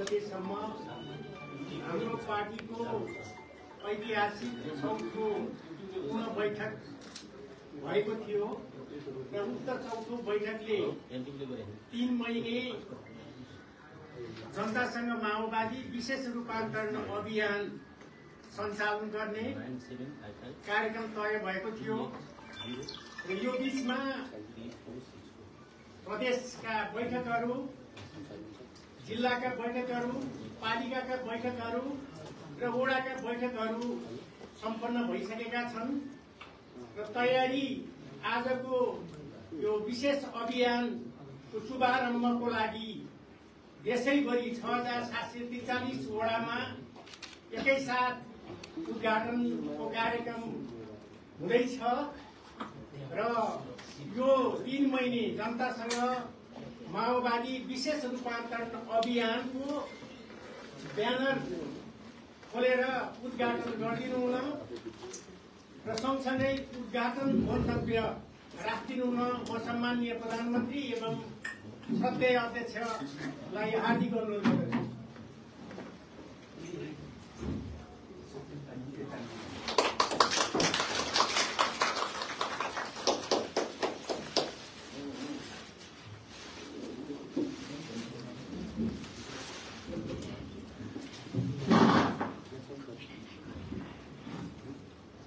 गतेसम्म हाम्रो पार्टीको ऐतिहासिक चौथो पुनः बैठक भएको थियो र उक्त चौथो बैठकले 3 महिने जनतासँग माओवादी विशेष रूपान्तरण अभियान सञ्चालन गर्ने कार्यक्रम तय भएको थियो र यो बीचमा प्रदेशका बैठकहरू, जिल्लाका बैठकहरू, पालिकाका बैठकहरू र वडाका बैठकहरू सम्पन्न भइसकेका छन् र तयारी आजको यो विशेष अभियानको शुभारम्भको लागि देशैभरि 6743 वडामा एकैसाथ उद्घाटनको कार्यक्रम हुँदैछ र यो 3 महिने जनतासँग माओवादी विशेष रूपान्तरण अभियानको ब्यानर खोलेर उद्घाटन गरिदिनु हुन र सँगसँगै उद्घाटन मन्तव्य राखिदिनु हुन म सम्माननीय प्रधानमन्त्री एवं श्रद्धेय अध्यक्षलाई हार्दिक अनुरोध गर्दछु।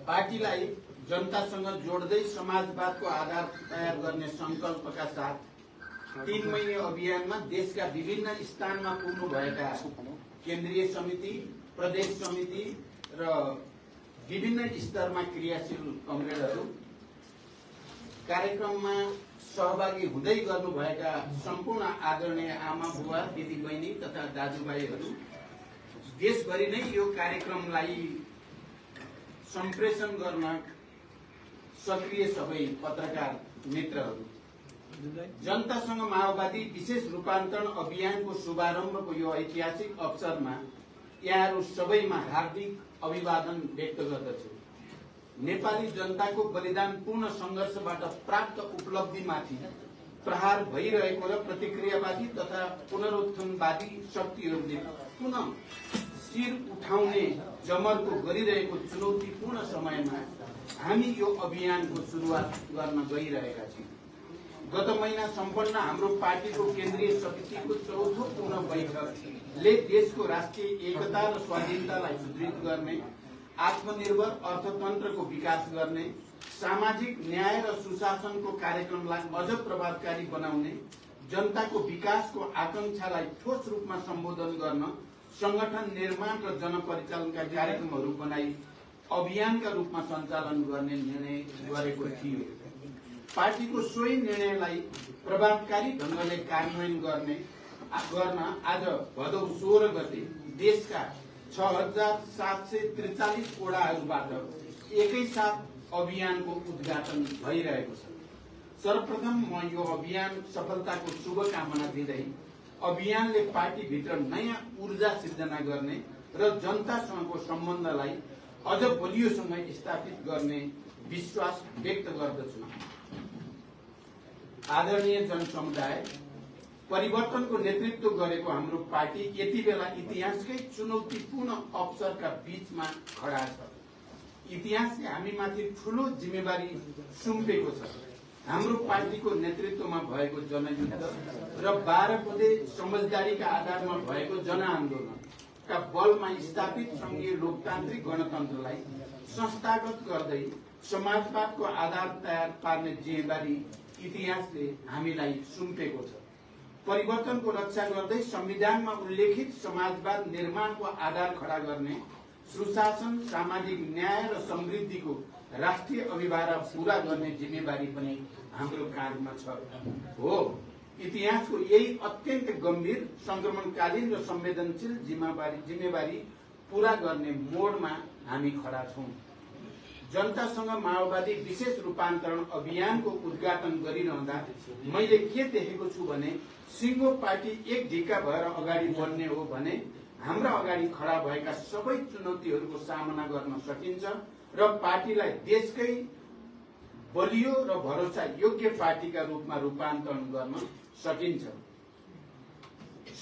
पार्टीलाई जनतासँग जोड्दै समाजवादको आधार तयार गर्ने संकल्पका साथ 3 महिने अभियानमा देशका विभिन्न स्थानमा पुग्नुभएका केन्द्रीय समिति, प्रदेश समिति र विभिन्न स्तरमा क्रियाशील कमरेडहरू, कार्यक्रममा सहभागी हुँदै गर्नुभएका सम्पूर्ण आदरणीय आमा बुवा, दिदी बहिनी तथा दाजुभाइहरू, देशभरि नै यो कार्यक्रमलाई सम्प्रेषण गर्न सक्रिय सबै पत्रकार मित्रहरू, जनतासँग माओवादी विशेष रूपान्तरण अभियानको शुभारम्भको यो ऐतिहासिक अवसरमा यहाँहरू सबैमा हार्दिक अभिवादन व्यक्त गर्दछु। नेपाली जनताको बलिदानपूर्ण संघर्षबाट प्राप्त उपलब्धिमाथि प्रहार भइरहेको र प्रतिक्रियावादी तथा पुनरुत्थानवादी शक्तिहरूले पुनः शिर उठाउने जमर्को गरिरहेको चुनौतीपूर्ण समयमा हामी यो अभियानको सुरुवात गर्न गइरहेका छौं। गत महिना सम्पन्न हाम्रो पार्टीको केन्द्रीय समितिको चौथो पुनः बैठकले देशको राष्ट्रिय एकता र स्वाधीनतालाई सुदृढ गर्ने, आत्मनिर्भर अर्थतन्त्रको विकास गर्ने, सामाजिक न्याय र सुशासनको कार्यक्रमलाई अझ प्रभावकारी बनाउने, जनताको विकासको आकांक्षालाई ठोस रूपमा सम्बोधन गर्न संगठन निर्माण र जनपरिचालनका कार्यक्रमहरू बनाई अभियानका रूपमा सञ्चालन गर्ने निर्णय गरेको थियो। पार्टीको सोही निर्णयलाई प्रभावकारी ढंगले कार्यान्वयन गर्न आज भदौ 16 गते देशका 6743 वडाहरूबाट एकैसाथ अभियानको उद्घाटन भइरहेको छ। सर्वप्रथम म यो अभियान सफलताको शुभकामना दिँदै अभियानले पार्टीभित्र नयाँ ऊर्जा सिर्जना गर्ने र जनतासँगको सम्बन्धलाई अझ बलियोसँग स्थापित गर्ने विश्वास व्यक्त गर्दछु। आदरणीय जनसमुदाय, परिवर्तनको नेतृत्व गरेको हाम्रो पार्टी यति बेला इतिहासकै चुनौतीपूर्ण अवसरका बीचमा खडा छ। इतिहासले हामीमाथि ठूलो जिम्मेवारी सुम्पेको छ। हाम्रो पार्टीको नेतृत्वमा भएको जनयुद्ध र 12 बुँदे समझदारीका आधारमा भएको जनआन्दोलनका बलमा स्थापित संघीय लोकतान्त्रिक गणतन्त्रलाई संस्थागत गर्दै समाजवादको आधार तयार पार्ने जिम्मेवारी इतिहासले हामीलाई सुम्पेको छ। परिवर्तनको रक्षा गर्दै संविधानमा उल्लेखित समाजवाद निर्माणको आधार खडा गर्ने, सुशासन, सामाजिक न्याय र समृद्धिको राष्ट्रिय अभिभावना पूरा गर्ने जिम्मेवारी पनि हाम्रो काँधमा छ। हो, इतिहासको यही अत्यन्त गम्भीर, संक्रमणकालीन र संवेदनशील जिम्मेवारी पूरा गर्ने मोडमा हामी खडा छौं। जनतासँग माओवादी विशेष रूपान्तरण अभियानको उद्घाटन गरिरहँदा मैले के देखेको छु भने सिङ्गो पार्टी एक ढिक्का भएर अगाडि बढ्ने हो भने हाम्रा अगाडि खडा भएका सबै चुनौतीहरूको सामना गर्न सकिन्छ र पार्टीलाई देशकै बलियो र भरोसा योग्य पार्टीका रूपमा रूपान्तरण गर्न सकिन्छ।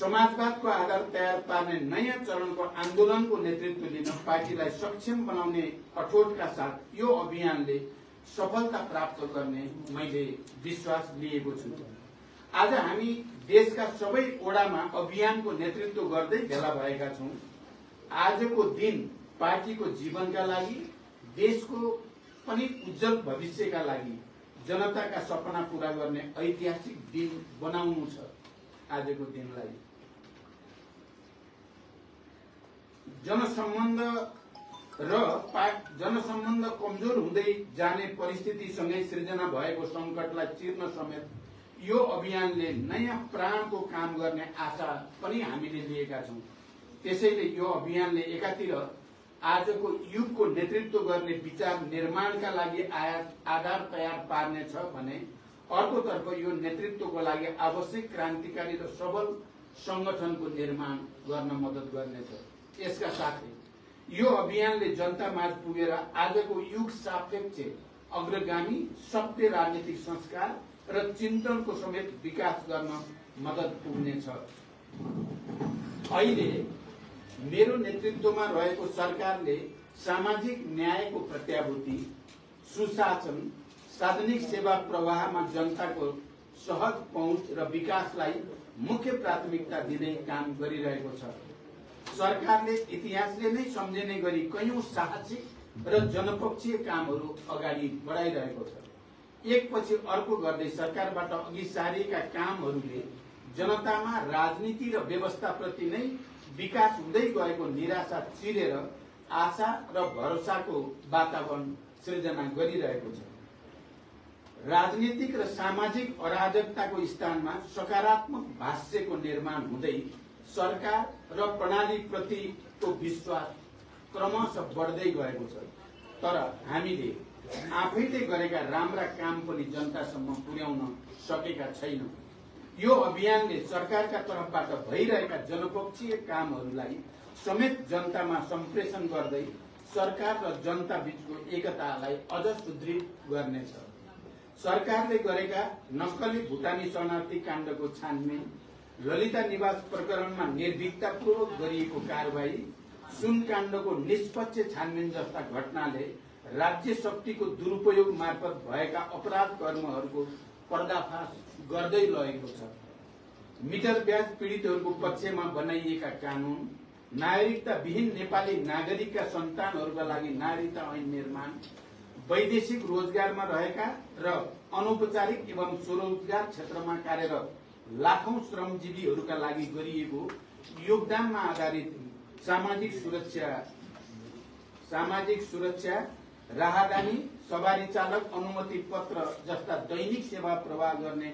समाजवादको आधार तयार पार्ने नयाँ चरणको आन्दोलनको नेतृत्व लिन पार्टीलाई सक्षम बनाउने कठोरका साथ यो अभियानले सफलता प्राप्त गर्ने मैले विश्वास लिएको छु। आज हामी देशका सबै ओडामा अभियानको नेतृत्व गर्दै भेला भएका छौं। आजको दिन पार्टीको जीवनका लागि, देशको पनि उज्जवल भविष्यका लागि जनताका सपना पूरा गर्ने ऐतिहासिक दिन बनाउनु छ। आजको दिनलाई जनसम्बन्ध कमजोर हुँदै जाने परिस्थितिसँगै सृजना भएको संकटलाई चिर्न समेत यो अभियानले नयाँ प्राणको काम गर्ने आशा पनि हामीले लिएका छौं। त्यसैले यो अभियानले एकातिर आजको युगको नेतृत्व गर्ने विचार निर्माणका लागि आधार तयार पार्नेछ भने अर्कोतर्फ यो नेतृत्वको लागि आवश्यक क्रान्तिकारी र सबल संगठनको निर्माण गर्न मद्दत गर्नेछ। यसका साथै यो अभियानले जनता माझ पुगेर आजको युग सापेक्ष अग्रगामी सत्य राजनीतिक संस्कार र चिन्तनको समेत विकास गर्न मद्दत पुग्नेछ। अहिले मेरो नेतृत्वमा रहेको सरकारले सामाजिक न्यायको प्रत्याभूति, सुशासन, सार्वजनिक सेवा प्रवाहमा जनताको सहज पहुँच र विकासलाई मुख्य प्राथमिकता दिँदै काम गरिरहेको छ। सरकारले इतिहासले नै सम्झिने गरी कयौं साहसिक र जनपक्षीय कामहरू अगाडि बढाइरहेको छ। एकपछि अर्को गर्दै सरकारबाट अघि सारिएका कामहरूले जनतामा राजनीति र व्यवस्थाप्रति नै विकास हुँदै गएको निराशा चिरेर आशा र भरोसाको वातावरण सृजना गरिरहेको छ। राजनीतिक र सामाजिक अराजकताको स्थानमा सकारात्मक भाष्यको निर्माण हुँदै सरकार र प्रणालीप्रतिको विश्वास क्रमशः बढ्दै गएको छ। तर हामीले आफैले गरेका राम्रा काम पनि जनतासम्म पुर्याउन सकेका छैनौं। यो अभियानले सरकारका तर्फबाट भइरहेका जनपक्षीय कामहरूलाई समेत जनतामा सम्प्रेषण गर्दै सरकार र जनता बीचको एकतालाई अझ सुदृढ गर्नेछ। सरकारले गरेका नक्कली भुटानी शरणार्थी काण्डको छानबिन, ललिता निवास प्रकरणमा निर्भीकतापूर्वक गरिएको कारबाही, सुन काण्डको निष्पक्ष छानबिन जस्ता घटनाले राज्य शक्तिको दुरुपयोग मार्फत भएका अपराध कर्महरूको पर्दाफास गर्दै लगेको छ। मिटर ब्याज पीडितहरूको पक्षमा बनाइएका कानून, नागरिकता विहीन नेपाली नागरिकका सन्तानहरूका लागि नागरिकता ऐन निर्माण, वैदेशिक रोजगारमा रहेका र अनौपचारिक एवं स्वरोजगार क्षेत्रमा कार्यरत लाखौं श्रमजीवीहरूका लागि गरिएको योगदानमा आधारित सामाजिक सुरक्षा, राहदानी, सवारी चालक अनुमति पत्र जस्ता दैनिक सेवा प्रवाह गर्ने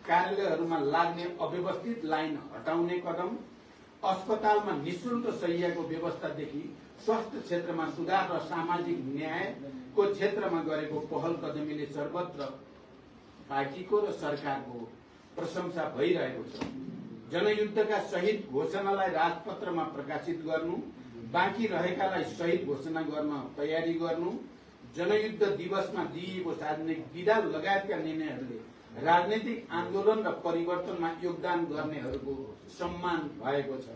कार्यालयहरूमा लाग्ने अव्यवस्थित लाइन हटाउने कदम, अस्पतालमा निशुल्क शय्याको व्यवस्थादेखि स्वास्थ्य क्षेत्रमा सुधार र सामाजिक न्यायको क्षेत्रमा गरेको पहल कदमीले सर्वत्र पार्टीको र सरकारको प्रशंसा भइरहेको छ। जनयुद्धका शहीद घोषणालाई राजपत्रमा प्रकाशित गर्नु, बाँकी रहेकालाई शहीद घोषणा गर्न तयारी गर्नु, जनयुद्ध दिवसमा दिइएको सार्वजनिक विदा लगायतका निर्णयहरूले राजनीतिक आन्दोलन र परिवर्तनमा योगदान गर्नेहरूको सम्मान भएको छ।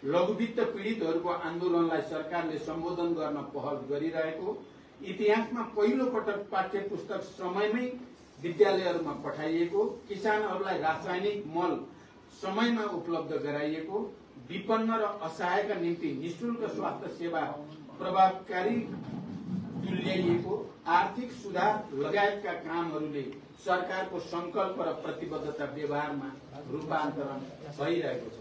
लघुवित्त पीडितहरूको आन्दोलनलाई सरकारले सम्बोधन गर्न पहल गरिरहेको, इतिहासमा पहिलो पटक पाठ्य पुस्तक समयमै विद्यालयहरूमा पठाइएको, किसानहरूलाई रासायनिक मल समयमा उपलब्ध गराइएको, विपन्न र असहायका निम्ति निशुल्क स्वास्थ्य सेवा प्रभावकारी तुल्याइएको, आर्थिक सुधार लगायतका कामहरूले सरकारको संकल्प र प्रतिबद्धता व्यवहारमा रूपान्तरण भइरहेको छ।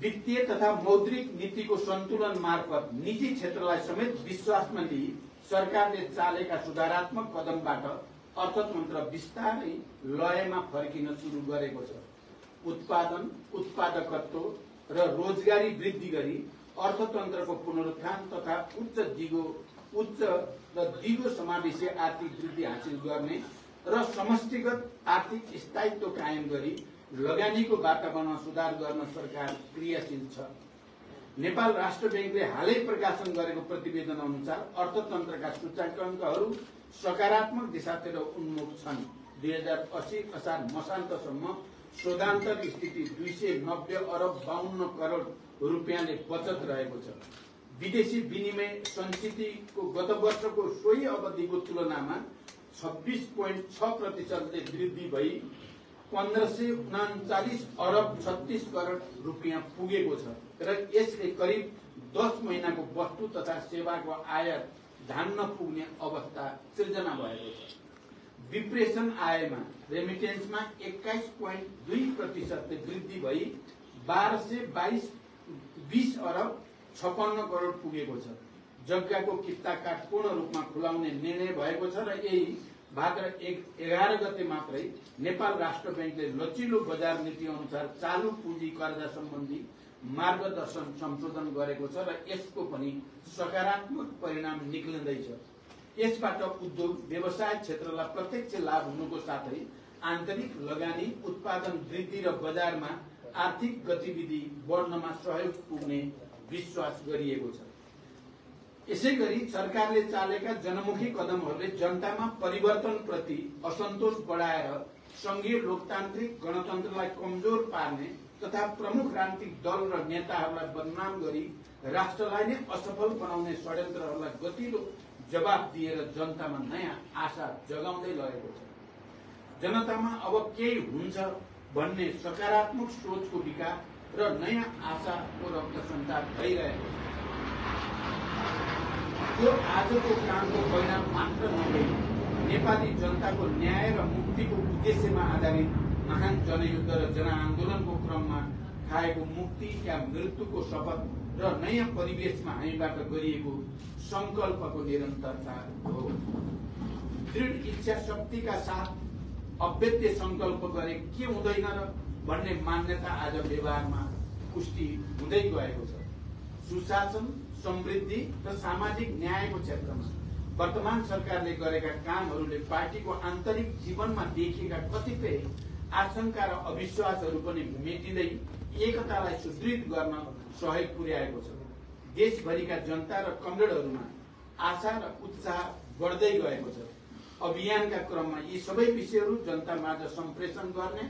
वित्तीय तथा मौद्रिक नीतिको सन्तुलन मार्फत निजी क्षेत्रलाई समेत विश्वासमा लिई सरकारले चालेका सुधारात्मक कदमबाट अर्थतन्त्र बिस्तारै लयमा फर्किन सुरु गरेको छ। उत्पादन, उत्पादकत्व र रोजगारी वृद्धि गरी अर्थतन्त्रको पुनरुत्थान तथा उच्च र दिगो समावेशी आर्थिक वृद्धि हासिल गर्ने र समष्टिगत आर्थिक स्थायित्व कायम गरी लगानीको वातावरण सुधार गर्न सरकार क्रियाशील छ। नेपाल राष्ट्र बैंकले हालै प्रकाशन गरेको प्रतिवेदन अनुसार अर्थतन्त्रका सूचकाङ्कहरू सकारात्मक दिशातिर उन्मुख छन्। 2080 असार मसान्तसम्म शोधान्तर स्थिति 290 अरब 52 करोड रुपियाँले बचत रहेको छ। विदेशी विनिमय संचितको गत वर्षको सोही अवधिको तुलनामा 26.6% वृद्धि भई 1539 अरब 36 करोड रुपियाँ पुगेको छ र यसले करिब 10 महिनाको वस्तु तथा सेवाको आयात धान्न पुग्ने अवस्था सृजना भएको छ। विप्रेषण आयमा रेमिटेन्समा 21.2% वृद्धि भई 1220 अरब 56 करोड पुगेको छ। जग्गाको किता काट पूर्ण रूपमा खुलाउने निर्णय भएको छ र यही भाद्र 11 गते मात्रै नेपाल राष्ट्र बैंकले लचिलो बजार नीति अनुसार चालू पुँजी कर्जा सम्बन्धी मार्गदर्शन संशोधन गरेको छ र यसको पनि सकारात्मक परिणाम निक्लिँदैछ। यसबाट उद्योग व्यवसाय क्षेत्रलाई प्रत्यक्ष लाभ हुनुको साथै आन्तरिक लगानी उत्पादन वृद्धि र बजारमा आर्थिक गतिविधि बढ्नमा सहयोग पुग्ने विश्वास गरिएको छ। यसैगरी सरकारले चालेका जनमुखी कदमहरूले जनतामा परिवर्तनप्रति असन्तोष बढाएर संघीय लोकतान्त्रिक गणतन्त्रलाई कमजोर पार्ने तथा प्रमुख राजनीतिक दल र नेताहरूलाई बदनाम गरी राष्ट्रलाई नै असफल बनाउने षड्यन्त्रहरूलाई गतिलो जवाब दिएर जनतामा नयाँ आशा जगाउँदै लगेको छ। जनतामा अब केही हुन्छ भन्ने सकारात्मक सोचको विकास र नयाँ आशाको रक्तसञ्चार भइरहेको छ। यो आजको कामको परिणाम मात्र नभई नेपाली जनताको न्याय र मुक्तिको उद्देश्यमा आधारित महान जनयुद्ध र जनआन्दोलनको क्रममा खाएको मुक्ति या मृत्युको शपथ र नयाँ परिवेशमा हामीबाट गरिएको संकल्पको निरन्तरता हो। दृढ इच्छा शक्तिका साथ अव्यक्त संकल्प गरे के हुँदैन र भन्ने मान्यता आज व्यवहारमा पुष्टि हुँदै गएको छ। सुशासन, समृद्धि र सामाजिक न्यायको क्षेत्रमा वर्तमान सरकारले गरेका कामहरूले पार्टीको आन्तरिक जीवनमा देखिएका कतिपय आशंका र अविश्वासहरू पनि मेटिँदै एकतालाई सुदृढ गर्न सहयोग पुर्याएको छ। देशभरिका जनता र कमरेडहरूमा आशा र उत्साह बढ्दै गएको छ। अभियानका क्रममा यी सबै विषयहरू जनतामाझ सम्प्रेषण गर्ने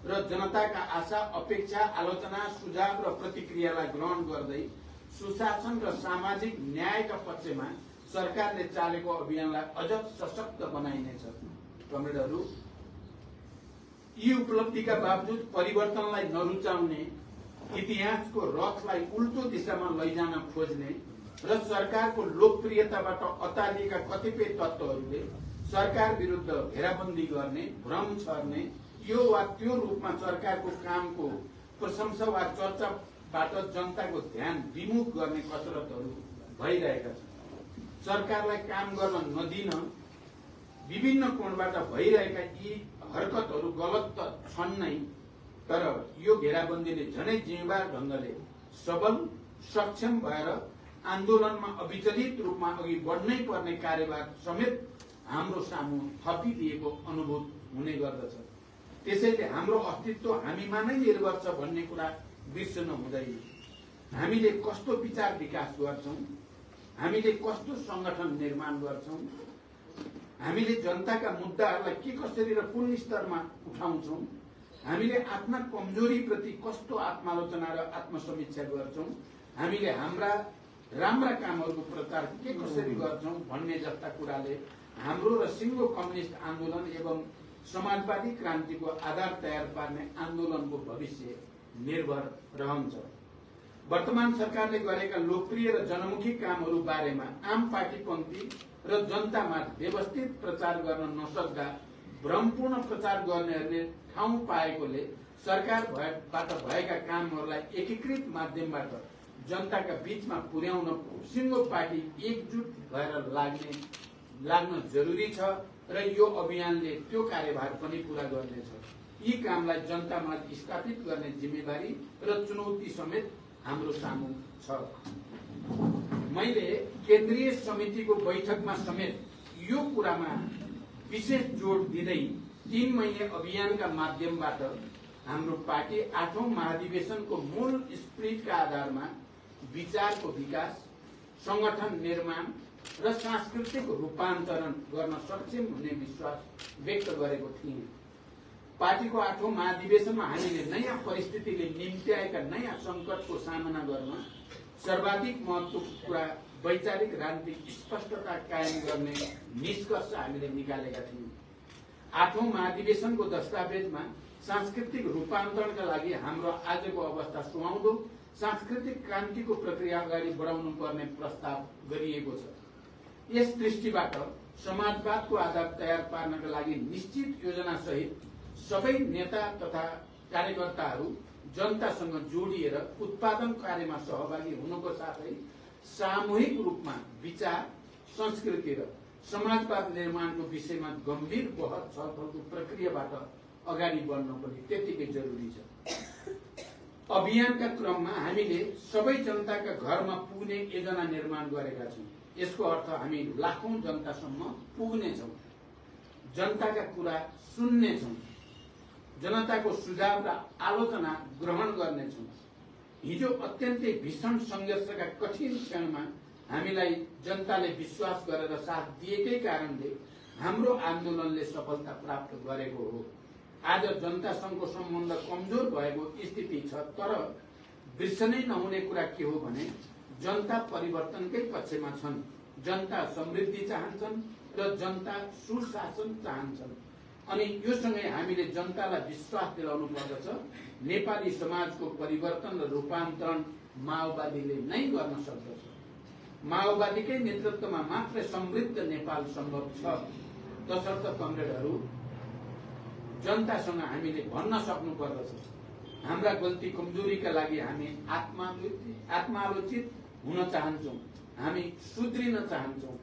र जनताका आशा, अपेक्षा, आलोचना, सुझाव र प्रतिक्रियालाई ग्रहण गर्दै सुशासन र सामाजिक न्यायका पक्षमा सरकारले चालेको अभियानलाई अझ सशक्त बनाइनेछ। कमरेडहरू, यी उपलब्धिका बावजुद परिवर्तनलाई नरुचाउने, इतिहासको रथलाई उल्टो दिशामा लैजान खोज्ने र सरकारको लोकप्रियताबाट अतालिएका कतिपय तत्त्वहरूले सरकार विरुद्ध घेराबन्दी गर्ने, भ्रम छर्ने, यो वा त्यो रूपमा सरकारको कामको प्रशंसा वा चर्चाबाट जनताको ध्यान विमुख गर्ने कसरतहरू भइरहेका छन्। सरकारलाई काम गर्न नदिन विभिन्न कोणबाट भइरहेका यी हरकतहरू गलत त छन् नै, तर यो घेराबन्दीले झनै जिम्मेवार ढंगले सबल, सक्षम भएर आन्दोलनमा अविचलित रूपमा अघि बढ्नै पर्ने कार्यभार समेत हाम्रो सामु थपिदिएको अनुभूत हुने गर्दछ। त्यसैले हाम्रो अस्तित्व हामीमा नै निर्भर छ भन्ने कुरा बिर्सनु हुँदैन। हामीले कस्तो विचार विकास गर्छौं, हामीले कस्तो संगठन निर्माण गर्छौं, हामीले जनताका मुद्दाहरूलाई के कसरी र कुन स्तरमा उठाउँछौं, हामीले आफ्ना कमजोरीप्रति कस्तो आत्मालोचना र आत्मसमीक्षा गर्छौं, हामीले हाम्रा राम्रा कामहरूको प्रचार के कसरी गर्छौं भन्ने जस्ता कुराले हाम्रो र सिङ्गो कम्युनिस्ट आन्दोलन एवं समाजवादी क्रान्तिको आधार तयार पार्ने आन्दोलनको भविष्य निर्भर रहन्छ। वर्तमान सरकारले गरेका लोकप्रिय र जनमुखी कामहरू बारेमा आम पार्टीपन्थी र जनतामा व्यवस्थित प्रचार गर्न नसक्दा भ्रमपूर्ण प्रचार गर्नेहरूले ठाउँ पाएकोले सरकारबाट भएका कामहरूलाई एकीकृत माध्यमबाट जनताका बीचमा पुर्याउन सिङ्गो पार्टी एकजुट भएर लाग्न जरुरी छ र यो अभियानले त्यो कार्यभार पनि पूरा गर्नेछ। यी कामलाई जनतामा स्थापित गर्ने जिम्मेवारी र चुनौती समेत हाम्रो सामु छ। मैले केन्द्रीय समितिको बैठकमा समेत यो कुरामा विशेष जोड दिँदै 3 महिने अभियानका माध्यमबाट हाम्रो पार्टी 8औं महाधिवेशनको मूल स्पिरिटका आधारमा विचारको विकास, संगठन निर्माण र सांस्कृतिक रूपान्तरण गर्न सक्षम हुने विश्वास व्यक्त गरेको थिएँ। पार्टीको 8औं महाधिवेशनमा हामीले नयाँ परिस्थितिले निम्त्याएका नयाँ संकटको सामना गर्न सर्वाधिक महत्त्वको कुरा वैचारिक राजनीतिक स्पष्टता कायम गर्ने निष्कर्ष हामीले निकालेका थियौं। 8औं महाधिवेशनको दस्तावेजमा सांस्कृतिक रूपान्तरणका लागि हाम्रो आजको अवस्था सुहाउँदो सांस्कृतिक क्रान्तिको प्रक्रिया अगाडि बढाउनु पर्ने प्रस्ताव गरिएको छ। यस दृष्टिबाट समाजवादको आधार तयार पार्नका लागि निश्चित योजना सहित सबै नेता तथा कार्यकर्ताहरू जनतासँग जोडिएर उत्पादन कार्यमा सहभागी हुनुको साथै सामूहिक रूपमा विचार, संस्कृति र समाजवाद निर्माणको विषयमा गम्भीर बहस छलफलको प्रक्रियाबाट अगाडि बढ्न पनि त्यतिकै जरुरी छ। अभियानका क्रममा हामीले सबै जनताका घरमा पुग्ने योजना निर्माण गरेका छौं। यसको अर्थ हामी लाखौं जनतासम्म पुग्नेछौं, जनताका कुरा सुन्नेछौं, जनताको सुझाव र आलोचना ग्रहण गर्नेछौं। हिजो अत्यन्तै भीषण संघर्षका कठिन क्षणमा हामीलाई जनताले विश्वास गरेर साथ दिएकै कारणले हाम्रो आन्दोलनले सफलता प्राप्त गरेको हो। आज जनतासँगको सम्बन्ध कमजोर भएको स्थिति छ, तर बिर्सनै नहुने कुरा के हो भने जनता परिवर्तनकै पक्षमा छन्। जनता समृद्धि चाहन्छन् र जनता सुशासन चाहन्छन्। अनि यो सँगै हामीले जनतालाई विश्वास दिलाउनु पर्दछ नेपाली समाजको परिवर्तन र रूपान्तरण माओवादीले नै गर्न सक्दछ। माओवादीकै नेतृत्वमा मात्र समृद्ध नेपाल सम्भव छ। तसर्थ कमरेडहरू, जनतासँग हामीले भन्न सक्नु पर्दछ हाम्रा गल्ती कमजोरीका लागि हामी आत्मालोचित हुन चाहन्छौं, हामी सुध्रिन चाहन्छौं।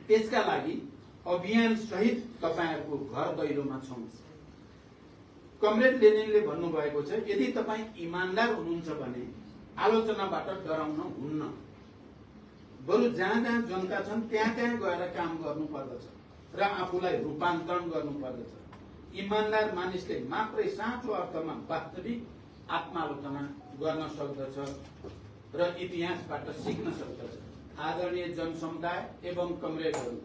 त्यसका लागि अभियान सहित तपाईहरुको घर दैलोमा छौं। कमरेड लेनिनले भन्नुभएको छ, यदि तपाई इमानदार हुनुहुन्छ भने आलोचनाबाट डराउन हुन्न, बरु जहाँ जहाँ जनता छन् त्यहाँ त्यहाँ गएर काम गर्नु पर्दछ र आफूलाई रूपान्तरण गर्नु पर्दछ। इमानदार मानिसले मात्रै साँचो अर्थमा वास्तविक आत्मालोचना गर्न सक्दछ र इतिहासबाट सिक्न सक्दछ। आदरणीय जनसमुदाय एवं कमरेडहरू,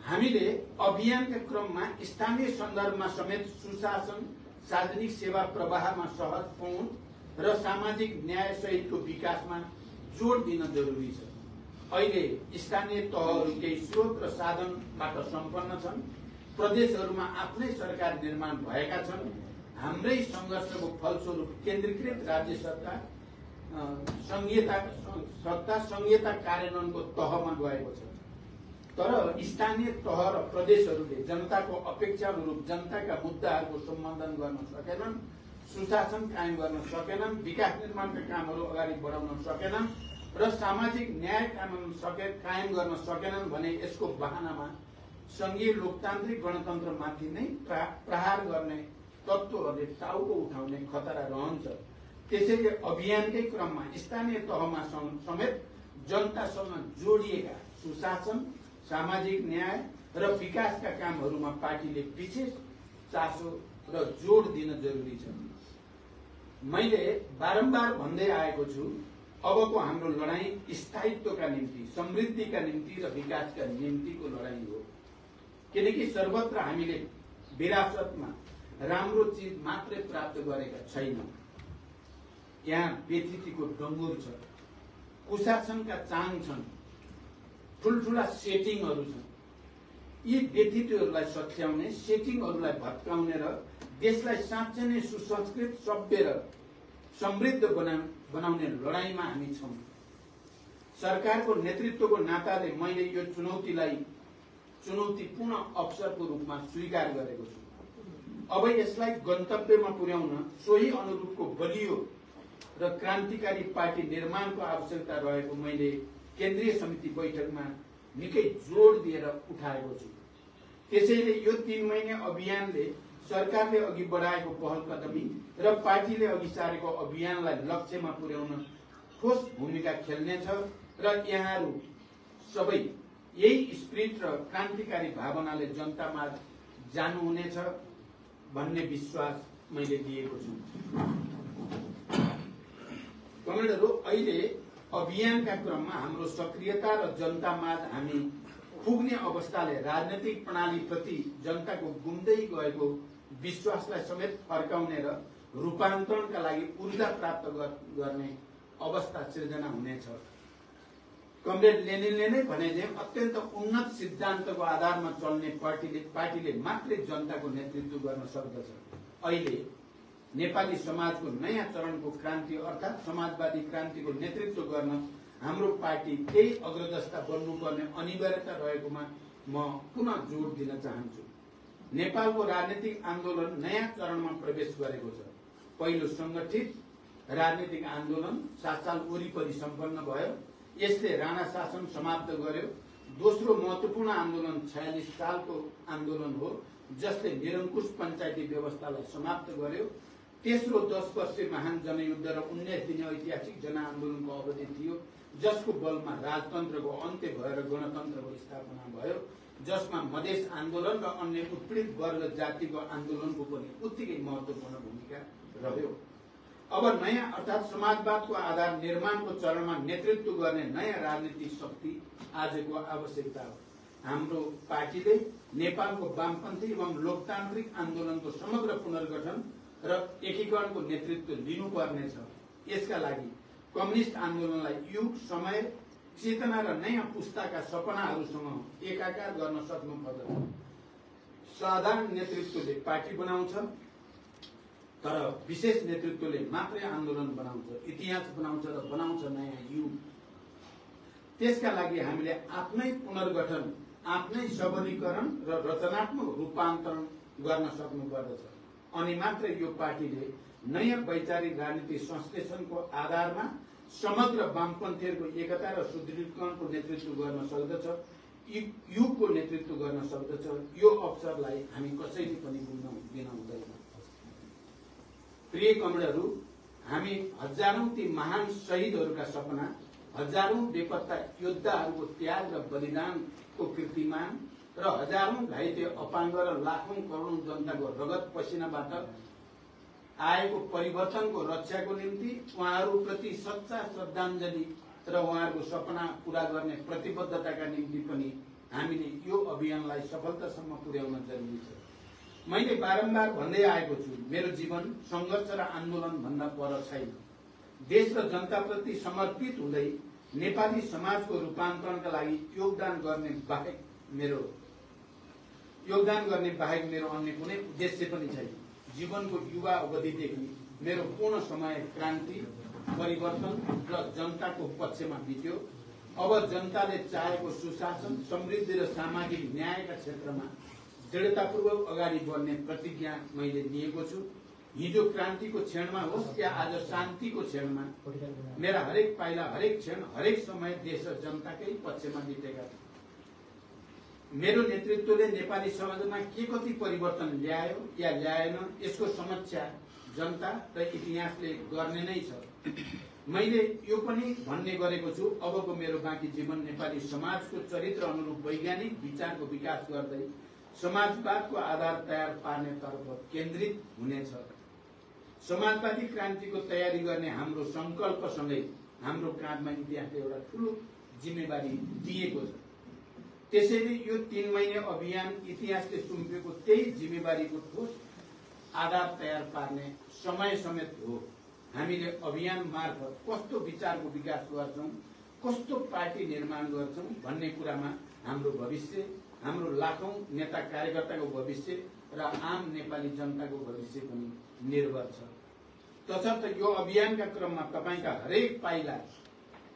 हामीले अभियानका क्रममा स्थानीय सन्दर्भमा समेत सुशासन, सार्वजनिक सेवा प्रवाहमा सहज पहुँच र सामाजिक न्याय सहितको विकासमा जोड दिन जरुरी छ। अहिले स्थानीय तहहरू केही स्रोत र साधनबाट सम्पन्न छन्। प्रदेशहरूमा आफ्नै सरकार निर्माण भएका छन्। हाम्रै संघर्षको फलस्वरूप केन्द्रीकृत राज्य सत्ता संघीयता कार्यान्वयनको तहमा गएको छ। तर स्थानीय तह र प्रदेशहरूले जनताको अपेक्षा अनुरूप जनताका मुद्दाहरूको सम्बोधन गर्न सकेनन्, सुशासन कायम गर्न सकेनन्, विकास निर्माणका कामहरू अगाडि बढाउन सकेनन् र सामाजिक न्याय कायम गर्न सकेनन् भने यसको बहानामा संघीय लोकतान्त्रिक गणतन्त्रमाथि नै प्रहार गर्ने तत्त्वहरूले टाउको उठाउने खतरा रहन्छ। त्यसैले अभियानकै क्रममा स्थानीय तहमा समेत जनतासँग जोडिएका सुशासन, सामाजिक न्याय र विकासका कामहरूमा पार्टीले विशेष चासो र जोड दिन जरुरी छ। मैले बारम्बार भन्दै आएको छु, अबको हाम्रो लडाईँ स्थायित्वका निम्ति, समृद्धिका निम्ति र विकासका निम्तिको लडाईँ हो। किनकि सर्वत्र हामीले विरासतमा राम्रो चीज मात्रै प्राप्त गरेका छैनौं। यहाँ व्यथितिको डङ्गुर छ, कुशासनका चाङ छन्, ठुल्ठुला सेटिङहरू छन्। यी व्यथितिहरूलाई सच्याउने, सेटिङहरूलाई भत्काउने र देशलाई साँच्चै नै सुसंस्कृत, सभ्य र समृद्ध बनाउने लडाईँमा हामी छौं। सरकारको नेतृत्वको नाताले मैले यो चुनौतीपूर्ण अवसरको रूपमा स्वीकार गरेको छु। अब यसलाई गन्तव्यमा पुर्याउन सोही अनुरूपको बलियो र क्रान्तिकारी पार्टी निर्माणको आवश्यकता रहेको मैले केन्द्रीय समिति बैठकमा निकै जोड दिएर उठाएको छु। त्यसैले यो 3 महिने अभियानले सरकारले अघि बढाएको पहल कदमी र पार्टीले अघि सारेको अभियानलाई लक्ष्यमा पुर्याउन ठोस भूमिका खेल्नेछ र यहाँहरू सबै यही स्पिरिट र क्रान्तिकारी भावनाले जनतामा जानुहुनेछ भन्ने विश्वास मैले दिएको छु। कमरेडहरू, अहिले अभियानका क्रममा हाम्रो सक्रियता र जनतामाझ हामी पुग्ने अवस्थाले राजनैतिक प्रणालीप्रति जनताको गुम्दै गएको विश्वासलाई समेत फर्काउने र रूपान्तरणका लागि ऊर्जा प्राप्त गर्ने अवस्था सृजना हुनेछ। कमरेड लेनिनले नै भने अत्यन्त उन्नत सिद्धान्तको आधारमा चल्ने पार्टीले मात्रै जनताको नेतृत्व गर्न सक्दछ। अहिले नेपाली समाजको नयाँ चरणको क्रान्ति अर्थात् समाजवादी क्रान्तिको नेतृत्व गर्न हाम्रो पार्टी केही अग्रजस्ता बन्नुपर्ने अनिवार्यता रहेकोमा म पुनः जोड दिन चाहन्छु। नेपालको राजनीतिक आन्दोलन नयाँ चरणमा प्रवेश गरेको छ। पहिलो संगठित राजनीतिक आन्दोलन 7 साल वरिपरि सम्पन्न भयो। यसले राणा शासन समाप्त गर्यो। दोस्रो महत्वपूर्ण आन्दोलन 46 सालको आन्दोलन हो, जसले निरङ्कुश पञ्चायती व्यवस्थालाई समाप्त गर्यो। तेस्रो 10 वर्षीय महान जनयुद्ध र 19 दिने ऐतिहासिक जनआन्दोलनको अवधि थियो, जसको बलमा राजतन्त्रको अन्त्य भएर गणतन्त्रको स्थापना भयो, जसमा मधेस आन्दोलन र अन्य उत्पीडित वर्ग जातिको आन्दोलनको पनि उत्तिकै महत्वपूर्ण भूमिका रह्यो। अब नयाँ अर्थात् समाजवादको आधार निर्माणको चरणमा नेतृत्व गर्ने नयाँ राजनीतिक शक्ति आजको आवश्यकता हो। हाम्रो पार्टीले नेपालको वामपन्थी एवं लोकतान्त्रिक आन्दोलनको समग्र पुनर्गठन र एकीकरणको नेतृत्व लिनुपर्नेछ। यसका लागि कम्युनिस्ट आन्दोलनलाई युग, समय, चेतना र नयाँ पुस्ताका सपनाहरूसँग एकाकार गर्न सक्नुपर्दछ। साधारण नेतृत्वले पार्टी बनाउँछ, तर विशेष नेतृत्वले मात्रै आन्दोलन बनाउँछ, इतिहास बनाउँछ र बनाउँछ नयाँ युग। त्यसका लागि हामीले आफ्नै पुनर्गठन, आफ्नै सबलीकरण र रचनात्मक रूपान्तरण गर्न सक्नुपर्दछ। अनि मात्र यो पार्टीले नयाँ वैचारिक राजनीतिक संश्लेषणको आधारमा समग्र वामपन्थीहरूको एकता र सुदृढीकरणको नेतृत्व गर्न सक्दछ, युगको नेतृत्व गर्न सक्दछ। यो अवसरलाई हामी कसैले पनि भुल्न दिन हुँदैन। प्रिय कमरेडहरू, हामी हजारौं ती महान शहीदहरूका सपना, हजारौं बेपत्ता योद्धाहरूको त्याग र बलिदानको कीर्तिमान र हजारौं घाइते अपाङ्ग र लाखौं करोडौं जनताको रगत पसिनाबाट आएको परिवर्तनको रक्षाको निम्ति उहाँहरूप्रति सच्चा श्रद्धाञ्जली र उहाँहरूको सपना पूरा गर्ने प्रतिबद्धताका निम्ति पनि हामीले यो अभियानलाई सफलतासम्म पुर्याउन जरुरी छ। मैले बारम्बार भन्दै आएको छु, मेरो जीवन संघर्ष र आन्दोलन भन्दा पर छैन। देश र जनताप्रति समर्पित हुँदै नेपाली समाजको रूपान्तरणका लागि योगदान गर्ने बाहेक मेरो अन्य कुनै उद्देश्य पनि छैन। जीवनको युवा अवधिदेखि मेरो पूर्ण समय क्रान्ति, परिवर्तन र जनताको पक्षमा बित्यो। अब जनताले चाहेको सुशासन, समृद्धि र सामाजिक न्यायका क्षेत्रमा दृढतापूर्वक अगाडि बढ्ने प्रतिज्ञा मैले लिएको छु। हिजो क्रान्तिको क्षणमा होस् या आज शान्तिको क्षणमा, मेरा हरेक पाइला, हरेक क्षण, हरेक समय देश र जनताकै पक्षमा बितेका छन्। मेरो नेतृत्वले नेपाली समाजमा के कति परिवर्तन ल्यायो या ल्याएन, यसको समीक्षा जनता र इतिहासले गर्ने नै छ। मैले यो पनि भन्ने गरेको छु, अबको मेरो बाँकी जीवन नेपाली समाजको चरित्र अनुरूप वैज्ञानिक विचारको विकास गर्दै समाजवादको आधार तयार पार्नेतर्फ केन्द्रित हुनेछ। समाजवादी क्रान्तिको तयारी गर्ने हाम्रो संकल्पसँगै हाम्रो काँधमा इतिहासले एउटा ठूलो जिम्मेवारी दिएको छ। त्यसैले यो 3 महिने अभियान इतिहासले सुम्पेको त्यही जिम्मेवारीको ठोस आधार तयार पार्ने समय समेत हो। हामीले अभियान मार्फत कस्तो विचारको विकास गर्छौं, कस्तो पार्टी निर्माण गर्छौं भन्ने कुरामा हाम्रो भविष्य, हाम्रो लाखौं नेता कार्यकर्ताको भविष्य र आम नेपाली जनताको भविष्य पनि निर्भर छ। तसर्थ यो अभियानका क्रममा तपाईका हरेक पाइला,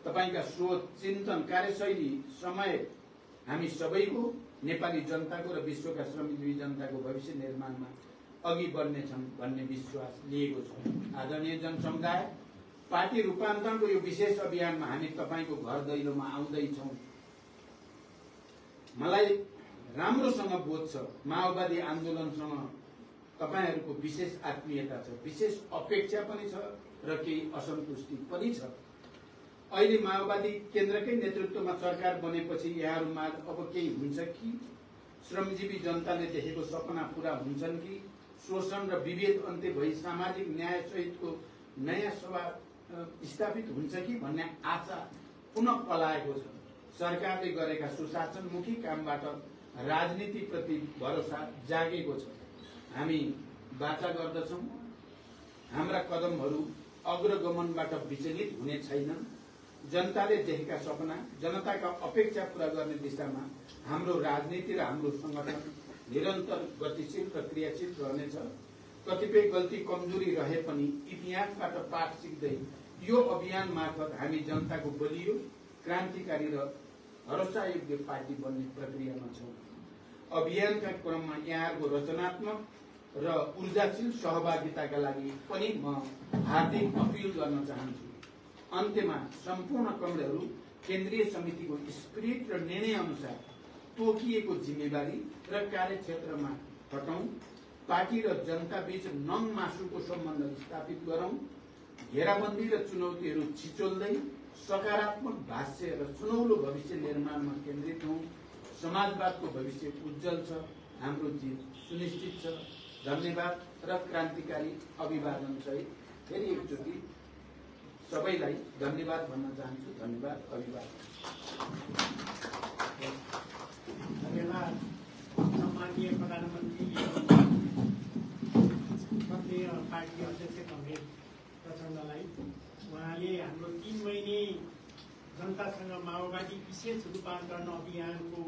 तपाईका सोच, चिन्तन, कार्यशैली, समय हामी सबैको, नेपाली जनताको र विश्वका श्रमजीवी जनताको भविष्य निर्माणमा अघि बढ्नेछन् भन्ने विश्वास लिएको छ। आदरणीय जनसमुदाय, पार्टी रूपान्तरणको यो विशेष अभियानमा हामी तपाईको घर दैलोमा आउँदैछौँ। मलाई राम्रोसँग बोध छ, माओवादी आन्दोलनसँग तपाईहरूको विशेष आत्मीयता छ, विशेष अपेक्षा पनि छ र केही असन्तुष्टि पनि छ। अहिले माओवादी केन्द्रकै नेतृत्वमा सरकार बनेपछि यहाँहरूमा अब केही हुन्छ कि? श्रमजीवी जनताले देखेको सपना पूरा हुन्छन् कि? शोषण र विभेद अन्त्य भई सामाजिक न्याय सहितको नयाँ सभा स्थापित हुन्छ कि भन्ने आशा पुनः पलाएको छ। सरकारले गरेका सुशासनमुखी कामबाट राजनीतिप्रति भरोसा जागेको छ। हामी वाचा गर्दछौं हाम्रा कदमहरू अग्रगमनबाट विचलित हुने छैनन्। जनताले देखेका सपना, जनताका अपेक्षा पूरा गर्ने दिशामा हाम्रो राजनीति र हाम्रो संगठन निरन्तर गतिशील र क्रियाशील रहनेछ। कतिपय गल्ती कमजोरी रहे पनि इतिहासबाट पाठ सिक्दै यो अभियान मार्फत हामी जनताको बलियो, क्रान्तिकारी र भरोसायोग्य पार्टी बन्ने प्रक्रियामा छौं। अभियानका क्रममा यहाँहरूको रचनात्मक र ऊर्जाशील सहभागिताका लागि पनि म हार्दिक अपिल गर्न चाहन्छु। अन्त्यमा सम्पूर्ण कमरेडहरू केन्द्रीय समितिको स्पिरिट र निर्णय अनुसार तोकिएको जिम्मेवारी र कार्यक्षेत्रमा हटौं। पार्टी र जनता बीच नङ मासुको सम्बन्ध स्थापित गरौं। घेराबन्दी र चुनौतीहरू छिचोल्दै सकारात्मक भाष्य र सुनौलो भविष्य निर्माणमा केन्द्रित हौं। समाजवादको भविष्य उज्जवल छ। हाम्रो जीत सुनिश्चित छ। धन्यवाद र क्रान्तिकारी अभिवादन सहित फेरि एकचोटि सबैलाई धन्यवाद भन्न चाहन्छु। धन्यवाद, अभिवादन। धन्यवाद सम्माननीय प्रधानमन्त्री सत्य पार्टी अध्यक्ष कमरेड प्रचण्डलाई। उहाँले हाम्रो 3 महिने जनतासँग माओवादी विशेष रूपान्तरण अभियानको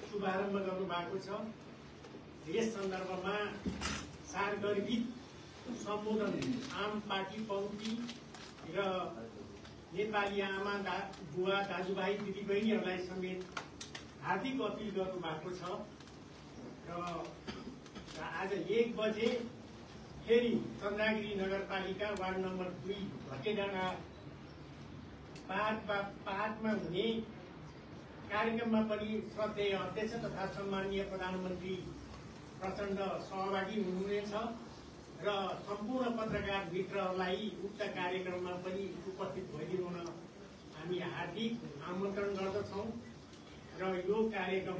शुभारम्भ गर्नु भएको छ। यस सन्दर्भमा सारगर्भित सम्बोधन आम पार्टी पङ्क्ति र नेपाली आमा बुवा दाजुभाइ दिदीबहिनीहरूलाई समेत हार्दिक अपिल गर्नु भएको छ। र आज 1 बजे फेरि चन्द्रगिरी नगरपालिका वार्ड नम्बर 2 भटेडाँडा पार्कमा हुने कार्यक्रममा पनि श्रद्धेय अध्यक्ष तथा सम्माननीय प्रधानमन्त्री प्रचण्ड सहभागी हुनुहुनेछ र सम्पूर्ण पत्रकार मित्रहरूलाई उक्त कार्यक्रममा पनि उपस्थित भइदिनुहुन हामी हार्दिक आमन्त्रण गर्दछौं र यो कार्यक्रम